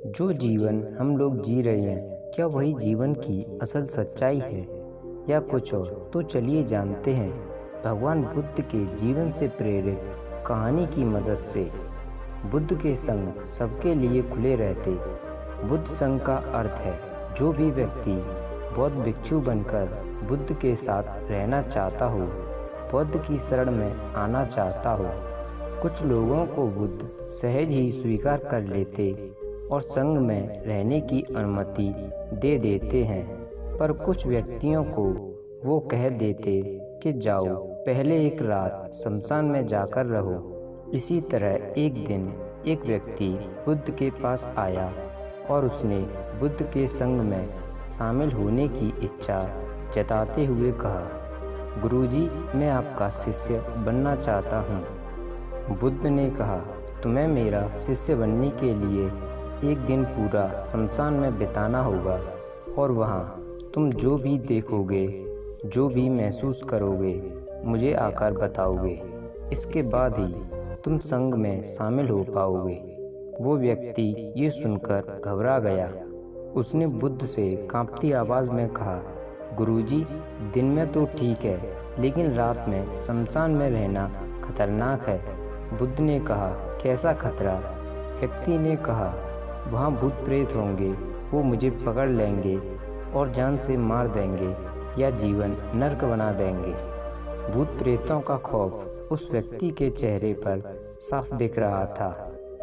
जो जीवन हम लोग जी रहे हैं, क्या वही जीवन की असल सच्चाई है या कुछ और? तो चलिए जानते हैं भगवान बुद्ध के जीवन से प्रेरित कहानी की मदद से। बुद्ध के संग सबके लिए खुले रहते। बुद्ध संघ का अर्थ है जो भी व्यक्ति बौद्ध भिक्षु बनकर बुद्ध के साथ रहना चाहता हो, बुद्ध की शरण में आना चाहता हो। कुछ लोगों को बुद्ध सहज ही स्वीकार कर लेते और संघ में रहने की अनुमति दे देते हैं, पर कुछ व्यक्तियों को वो कह देते कि जाओ पहले एक रात शमशान में जाकर रहो। इसी तरह एक दिन एक व्यक्ति बुद्ध के पास आया और उसने बुद्ध के संघ में शामिल होने की इच्छा जताते हुए कहा, गुरुजी, मैं आपका शिष्य बनना चाहता हूँ। बुद्ध ने कहा, तुम्हें मेरा शिष्य बनने के लिए एक दिन पूरा शमशान में बिताना होगा और वहाँ तुम जो भी देखोगे, जो भी महसूस करोगे, मुझे आकर बताओगे। इसके बाद ही तुम संघ में शामिल हो पाओगे। वो व्यक्ति ये सुनकर घबरा गया। उसने बुद्ध से कांपती आवाज़ में कहा, गुरुजी, दिन में तो ठीक है, लेकिन रात में शमशान में रहना खतरनाक है। बुद्ध ने कहा, कैसा खतरा? व्यक्ति ने कहा, वहाँ भूत प्रेत होंगे, वो मुझे पकड़ लेंगे और जान से मार देंगे या जीवन नर्क बना देंगे। भूत प्रेतों का खौफ उस व्यक्ति के चेहरे पर साफ दिख रहा था।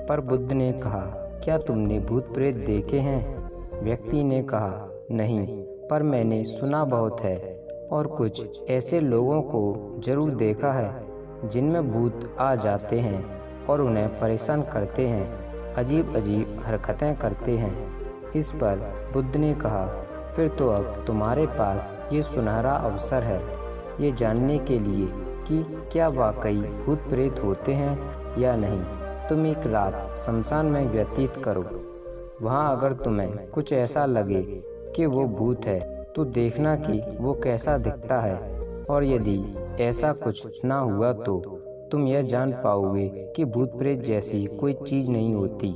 पर बुद्ध ने कहा, क्या तुमने भूत प्रेत देखे हैं? व्यक्ति ने कहा, नहीं, पर मैंने सुना बहुत है और कुछ ऐसे लोगों को जरूर देखा है जिनमें भूत आ जाते हैं और उन्हें परेशान करते हैं, अजीब अजीब हरकतें करते हैं। इस पर बुद्ध ने कहा, फिर तो अब तुम्हारे पास ये सुनहरा अवसर है ये जानने के लिए कि क्या वाकई भूत प्रेत होते हैं या नहीं। तुम एक रात शमशान में व्यतीत करो। वहाँ अगर तुम्हें कुछ ऐसा लगे कि वो भूत है तो देखना कि वो कैसा दिखता है, और यदि ऐसा कुछ ना हुआ तो तुम यह जान पाओगे कि भूत प्रेत जैसी कोई चीज़ नहीं होती।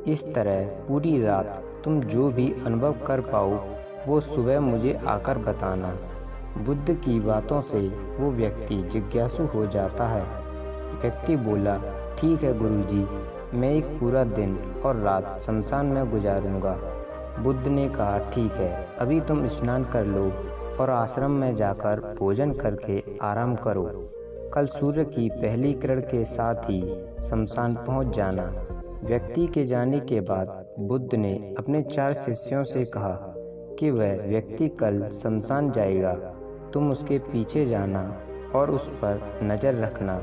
इस तरह पूरी रात तुम जो भी अनुभव कर पाओ वो सुबह मुझे आकर बताना। बुद्ध की बातों से वो व्यक्ति जिज्ञासु हो जाता है। व्यक्ति बोला, ठीक है गुरुजी, मैं एक पूरा दिन और रात शमशान में गुजारूंगा। बुद्ध ने कहा, ठीक है, अभी तुम स्नान कर लो और आश्रम में जाकर भोजन करके आराम करो। कल सूर्य की पहली किरण के साथ ही शमशान पहुंच जाना। व्यक्ति के जाने के बाद बुद्ध ने अपने 4 शिष्यों से कहा कि वह व्यक्ति कल शमशान जाएगा, तुम उसके पीछे जाना और उस पर नज़र रखना,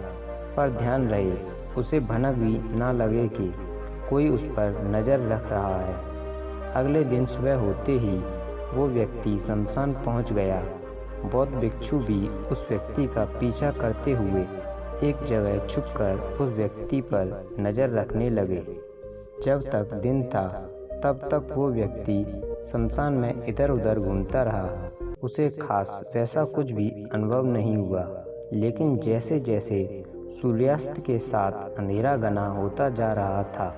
पर ध्यान रहे उसे भनक भी ना लगे कि कोई उस पर नज़र रख रहा है। अगले दिन सुबह होते ही वो व्यक्ति शमशान पहुंच गया। बौद्ध भिक्षु भी उस व्यक्ति का पीछा करते हुए एक जगह छुपकर उस व्यक्ति पर नज़र रखने लगे। जब तक दिन था तब तक वो व्यक्ति शमशान में इधर उधर घूमता रहा। उसे खास वैसा कुछ भी अनुभव नहीं हुआ, लेकिन जैसे जैसे सूर्यास्त के साथ अंधेरा घना होता जा रहा था,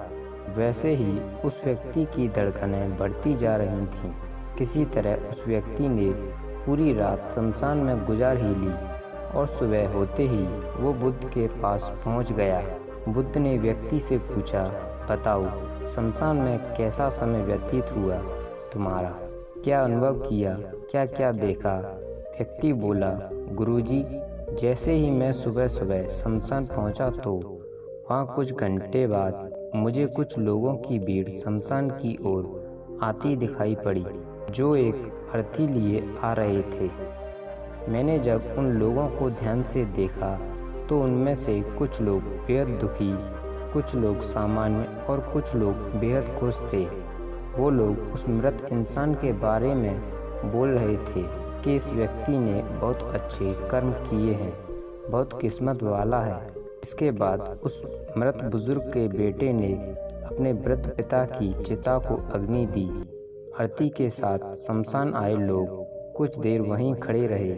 वैसे ही उस व्यक्ति की धड़कनें बढ़ती जा रही थीं। किसी तरह उस व्यक्ति ने पूरी रात शमशान में गुजार ही ली और सुबह होते ही वो बुद्ध के पास पहुंच गया। बुद्ध ने व्यक्ति से पूछा, बताओ, शमशान में कैसा समय व्यतीत हुआ तुम्हारा? क्या अनुभव किया, क्या क्या देखा? व्यक्ति बोला, गुरुजी, जैसे ही मैं सुबह सुबह शमशान पहुंचा तो वहाँ कुछ घंटे बाद मुझे कुछ लोगों की भीड़ शमशान की ओर आती दिखाई पड़ी, जो एक अर्थी लिए आ रहे थे। मैंने जब उन लोगों को ध्यान से देखा तो उनमें से कुछ लोग बेहद दुखी, कुछ लोग सामान्य और कुछ लोग बेहद खुश थे। वो लोग उस मृत इंसान के बारे में बोल रहे थे कि इस व्यक्ति ने बहुत अच्छे कर्म किए हैं, बहुत किस्मत वाला है। इसके बाद उस मृत बुजुर्ग के बेटे ने अपने वृद्ध पिता की चिता को अग्नि दी। अर्थी के साथ शमशान आए लोग कुछ देर वहीं खड़े रहे।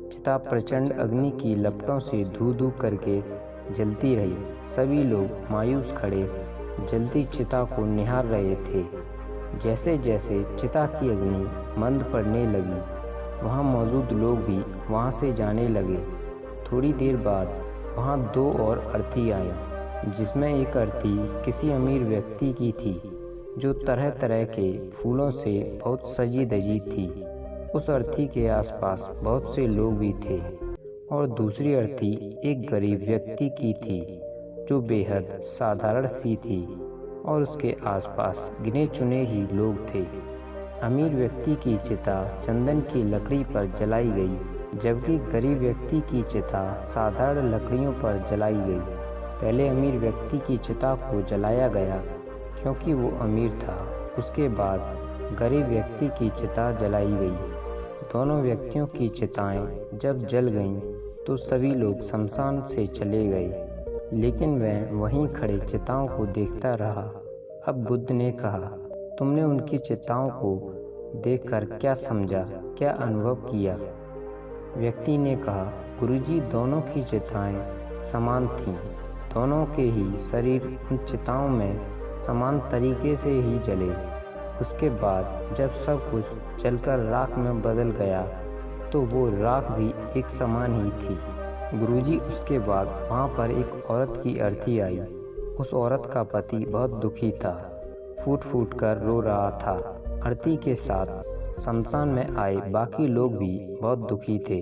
चिता प्रचंड अग्नि की लपटों से धू धू करके जलती रही। सभी लोग मायूस खड़े जलती चिता को निहार रहे थे। जैसे जैसे चिता की अग्नि मंद पड़ने लगी, वहाँ मौजूद लोग भी वहाँ से जाने लगे। थोड़ी देर बाद वहाँ 2 और अर्थी आईं, जिसमें एक अर्थी किसी अमीर व्यक्ति की थी, जो तरह तरह के फूलों से बहुत सजी धजी थी। उस अर्थी के आसपास बहुत से लोग भी थे। और दूसरी अर्थी एक गरीब व्यक्ति की थी, जो बेहद साधारण सी थी, और उसके आसपास गिने चुने ही लोग थे। अमीर व्यक्ति की चिता चंदन की लकड़ी पर जलाई गई, जबकि गरीब व्यक्ति की चिता साधारण लकड़ियों पर जलाई गई। पहले अमीर व्यक्ति की चिता को जलाया गया क्योंकि वो अमीर था। उसके बाद गरीब व्यक्ति की चिता जलाई गई। दोनों व्यक्तियों की चिताएं जब जल गईं तो सभी लोग शमशान से चले गए, लेकिन वह वहीं खड़े चिताओं को देखता रहा। अब बुद्ध ने कहा, तुमने उनकी चिताओं को देखकर क्या समझा, क्या अनुभव किया? व्यक्ति ने कहा, गुरुजी, दोनों की चिताएं समान थीं। दोनों के ही शरीर उन चिताओं में समान तरीके से ही जले। उसके बाद जब सब कुछ जलकर राख में बदल गया तो वो राख भी एक समान ही थी। गुरुजी, उसके बाद वहाँ पर एक औरत की अर्थी आई। उस औरत का पति बहुत दुखी था, फूट फूट कर रो रहा था। अर्थी के साथ शमशान में आए बाकी लोग भी बहुत दुखी थे।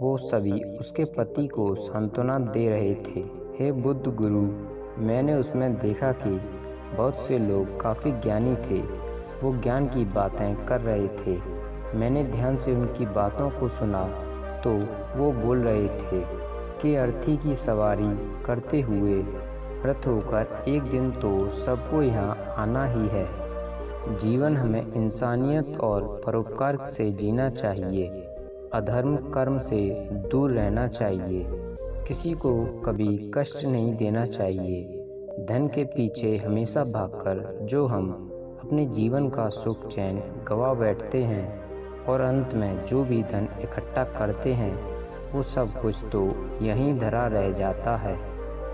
वो सभी उसके पति को सांत्वना दे रहे थे। हे बुद्ध गुरु, मैंने उसमें देखा कि बहुत से लोग काफ़ी ज्ञानी थे। वो ज्ञान की बातें कर रहे थे। मैंने ध्यान से उनकी बातों को सुना तो वो बोल रहे थे कि अर्थी की सवारी करते हुए रथ होकर एक दिन तो सबको यहाँ आना ही है। जीवन हमें इंसानियत और परोपकार से जीना चाहिए। अधर्म कर्म से दूर रहना चाहिए। किसी को कभी कष्ट नहीं देना चाहिए। धन के पीछे हमेशा भागकर जो हम अपने जीवन का सुख चैन गवा बैठते हैं और अंत में जो भी धन इकट्ठा करते हैं वो सब कुछ तो यहीं धरा रह जाता है।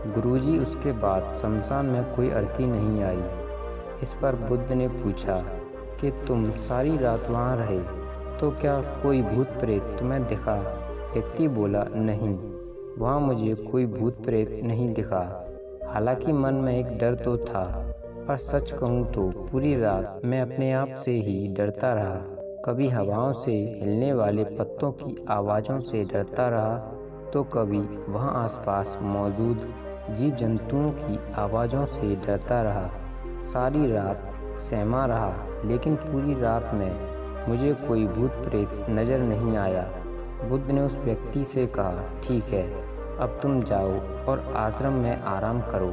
गुरुजी, उसके बाद शमशान में कोई अर्थी नहीं आई। इस पर बुद्ध ने पूछा कि तुम सारी रात वहाँ रहे तो क्या कोई भूत प्रेत तुम्हें दिखा? व्यक्ति बोला, नहीं, वहाँ मुझे कोई भूत प्रेत नहीं दिखा। हालांकि मन में एक डर तो था, पर सच कहूँ तो पूरी रात मैं अपने आप से ही डरता रहा। कभी हवाओं से हिलने वाले पत्तों की आवाज़ों से डरता रहा तो कभी वहाँ आसपास मौजूद जीव जंतुओं की आवाज़ों से डरता रहा। सारी रात सहमा रहा, लेकिन पूरी रात में मुझे कोई भूत प्रेत नज़र नहीं आया। बुद्ध ने उस व्यक्ति से कहा, ठीक है, अब तुम जाओ और आश्रम में आराम करो।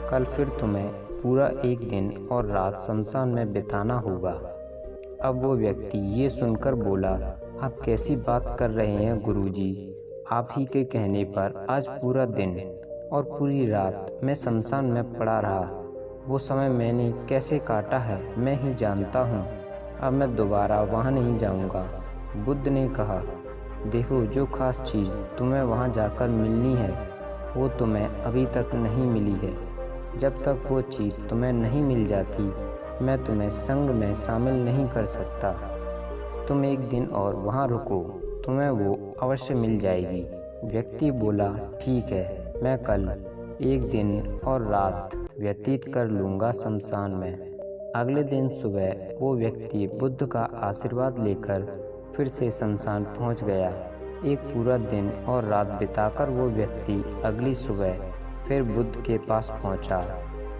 कल फिर तुम्हें पूरा एक दिन और रात शमशान में बिताना होगा। अब वो व्यक्ति ये सुनकर बोला, आप कैसी बात कर रहे हैं गुरुजी? आप ही के कहने पर आज पूरा दिन और पूरी रात मैं शमशान में पड़ा रहा। वो समय मैंने कैसे काटा है मैं ही जानता हूँ। अब मैं दोबारा वहाँ नहीं जाऊँगा। बुद्ध ने कहा, देखो, जो खास चीज़ तुम्हें वहाँ जाकर मिलनी है वो तुम्हें अभी तक नहीं मिली है। जब तक वो चीज़ तुम्हें नहीं मिल जाती मैं तुम्हें संग में शामिल नहीं कर सकता। तुम एक दिन और वहाँ रुको, तुम्हें वो अवश्य मिल जाएगी। व्यक्ति बोला, ठीक है, मैं कल एक दिन और रात व्यतीत कर लूँगा शमशान में। अगले दिन सुबह वो व्यक्ति बुद्ध का आशीर्वाद लेकर फिर से शमशान पहुँच गया। एक पूरा दिन और रात बिताकर वो व्यक्ति अगली सुबह फिर बुद्ध के पास पहुँचा,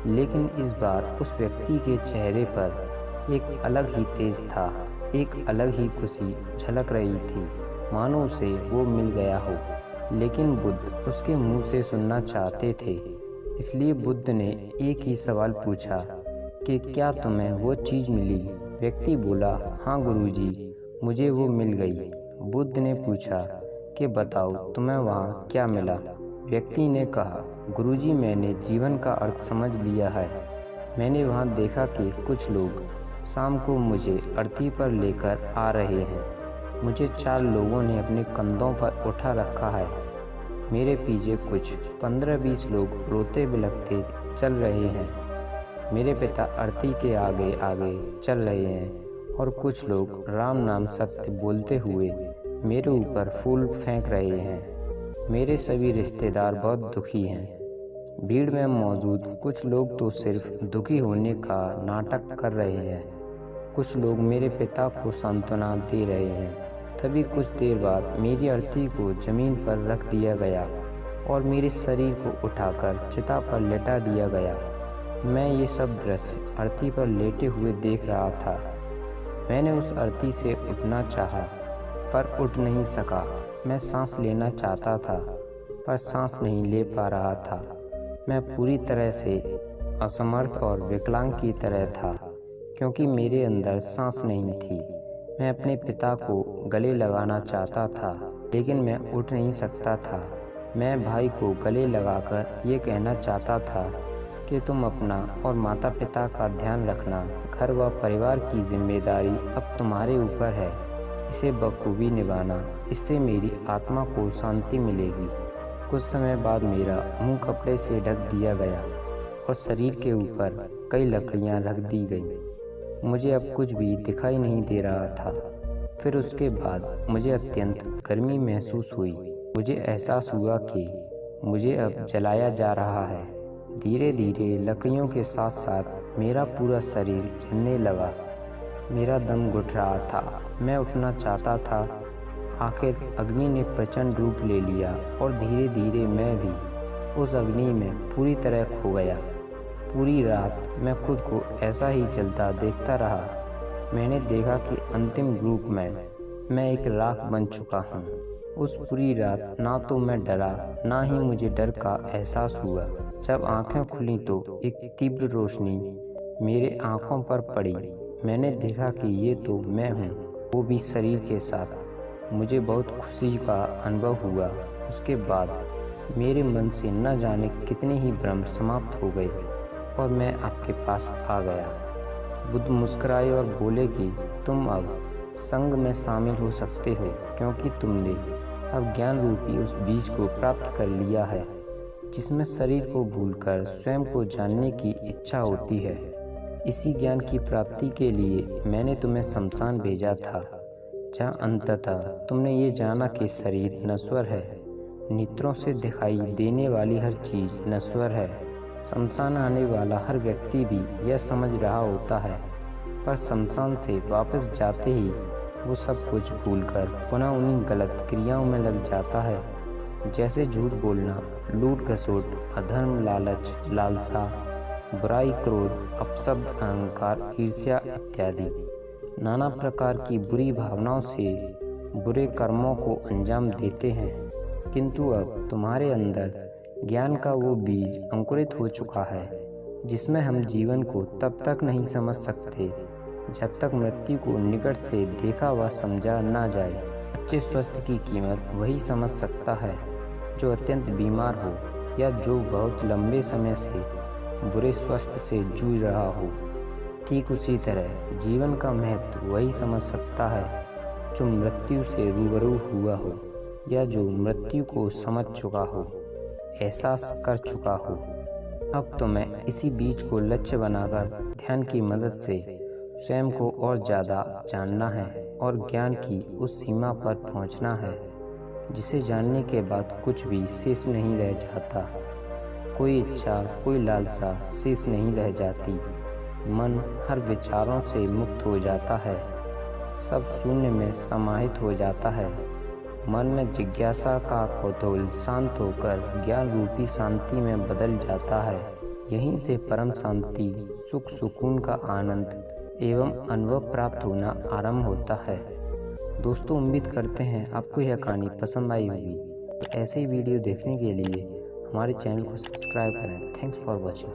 लेकिन इस बार उस व्यक्ति के चेहरे पर एक अलग ही तेज था, एक अलग ही खुशी झलक रही थी, मानो उसे वो मिल गया हो। लेकिन बुद्ध उसके मुंह से सुनना चाहते थे, इसलिए बुद्ध ने एक ही सवाल पूछा कि क्या तुम्हें वो चीज़ मिली? व्यक्ति बोला, हाँ गुरुजी, मुझे वो मिल गई। बुद्ध ने पूछा कि बताओ तुम्हें वहाँ क्या मिला? व्यक्ति ने कहा, गुरुजी, मैंने जीवन का अर्थ समझ लिया है। मैंने वहाँ देखा कि कुछ लोग शाम को मुझे अर्थी पर लेकर आ रहे हैं। मुझे 4 लोगों ने अपने कंधों पर उठा रखा है। मेरे पीछे कुछ 15-20 लोग रोते बिलखते चल रहे हैं। मेरे पिता अर्थी के आगे आगे चल रहे हैं और कुछ लोग राम नाम सत्य बोलते हुए मेरे ऊपर फूल फेंक रहे हैं। मेरे सभी रिश्तेदार बहुत दुखी हैं। भीड़ में मौजूद कुछ लोग तो सिर्फ दुखी होने का नाटक कर रहे हैं। कुछ लोग मेरे पिता को सांत्वना दे रहे हैं। तभी कुछ देर बाद मेरी अर्थी को जमीन पर रख दिया गया और मेरे शरीर को उठाकर चिता पर लेटा दिया गया। मैं ये सब दृश्य अर्थी पर लेटे हुए देख रहा था। मैंने उस अर्थी से उठना चाहा पर उठ नहीं सका। मैं सांस लेना चाहता था पर सांस नहीं ले पा रहा था। मैं पूरी तरह से असमर्थ और विकलांग की तरह था क्योंकि मेरे अंदर सांस नहीं थी। मैं अपने पिता को गले लगाना चाहता था लेकिन मैं उठ नहीं सकता था। मैं भाई को गले लगाकर ये कहना चाहता था कि तुम अपना और माता पिता का ध्यान रखना। घर व परिवार की जिम्मेदारी अब तुम्हारे ऊपर है। इसे बखूबी निभाना, इससे मेरी आत्मा को शांति मिलेगी। कुछ समय बाद मेरा मुंह कपड़े से ढक दिया गया और शरीर के ऊपर कई लकड़ियां रख दी गई। मुझे अब कुछ भी दिखाई नहीं दे रहा था। फिर उसके बाद मुझे अत्यंत गर्मी महसूस हुई। मुझे एहसास हुआ कि मुझे अब जलाया जा रहा है। धीरे धीरे लकड़ियों के साथ साथ मेरा पूरा शरीर जलने लगा। मेरा दम घुट रहा था। मैं उठना चाहता था। आखिर अग्नि ने प्रचंड रूप ले लिया और धीरे धीरे मैं भी उस अग्नि में पूरी तरह खो गया। पूरी रात मैं खुद को ऐसा ही जलता देखता रहा। मैंने देखा कि अंतिम रूप में मैं एक राख बन चुका हूँ। उस पूरी रात ना तो मैं डरा ना ही मुझे डर का एहसास हुआ। जब आंखें खुली तो एक तीव्र रोशनी मेरे आंखों पर पड़ी। मैंने देखा कि ये तो मैं हूँ, वो भी शरीर के साथ। मुझे बहुत खुशी का अनुभव हुआ। उसके बाद मेरे मन से न जाने कितने ही भ्रम समाप्त हो गए और मैं आपके पास आ गया। बुद्ध मुस्कुराए और बोले कि तुम अब संघ में शामिल हो सकते हो क्योंकि तुमने अब ज्ञान रूपी उस बीज को प्राप्त कर लिया है जिसमें शरीर को भूलकर स्वयं को जानने की इच्छा होती है। इसी ज्ञान की प्राप्ति के लिए मैंने तुम्हें शमशान भेजा था, जहाँ अंततः तुमने ये जाना कि शरीर नश्वर है। नेत्रों से दिखाई देने वाली हर चीज़ नश्वर है। शमशान आने वाला हर व्यक्ति भी यह समझ रहा होता है, पर शमशान से वापस जाते ही वो सब कुछ भूलकर पुनः उन्हीं गलत क्रियाओं में लग जाता है, जैसे झूठ बोलना, लूट घसोट, अधर्म, लालच, लालसा, बुराई, क्रोध, अपशब्द, अहंकार, ईर्ष्या इत्यादि। नाना प्रकार की बुरी भावनाओं से बुरे कर्मों को अंजाम देते हैं। किंतु अब तुम्हारे अंदर ज्ञान का वो बीज अंकुरित हो चुका है जिसमें हम जीवन को तब तक नहीं समझ सकते जब तक मृत्यु को निकट से देखा व समझा ना जाए। अच्छे स्वास्थ्य की कीमत वही समझ सकता है जो अत्यंत बीमार हो या जो बहुत लंबे समय से बुरे स्वास्थ्य से जूझ रहा हो। ठीक उसी तरह जीवन का महत्व वही समझ सकता है जो मृत्यु से रूबरू हुआ हो या जो मृत्यु को समझ चुका हो, एहसास कर चुका हो। अब तो मैं इसी बीज को लक्ष्य बनाकर ध्यान की मदद से स्वयं को और ज़्यादा जानना है और ज्ञान की उस सीमा पर पहुंचना है जिसे जानने के बाद कुछ भी शेष नहीं रह जाता। कोई इच्छा, कोई लालसा शेष नहीं रह जाती। मन हर विचारों से मुक्त हो जाता है। सब शून्य में समाहित हो जाता है। मन में जिज्ञासा का कौतूहल शांत होकर ज्ञान रूपी शांति में बदल जाता है। यहीं से परम शांति, सुख, सुकून का आनंद एवं अनुभव प्राप्त होना आरंभ होता है। दोस्तों, उम्मीद करते हैं आपको यह कहानी पसंद आई होगी। ऐसे ही वीडियो देखने के लिए हमारे चैनल को सब्सक्राइब करें। Thanks for watching.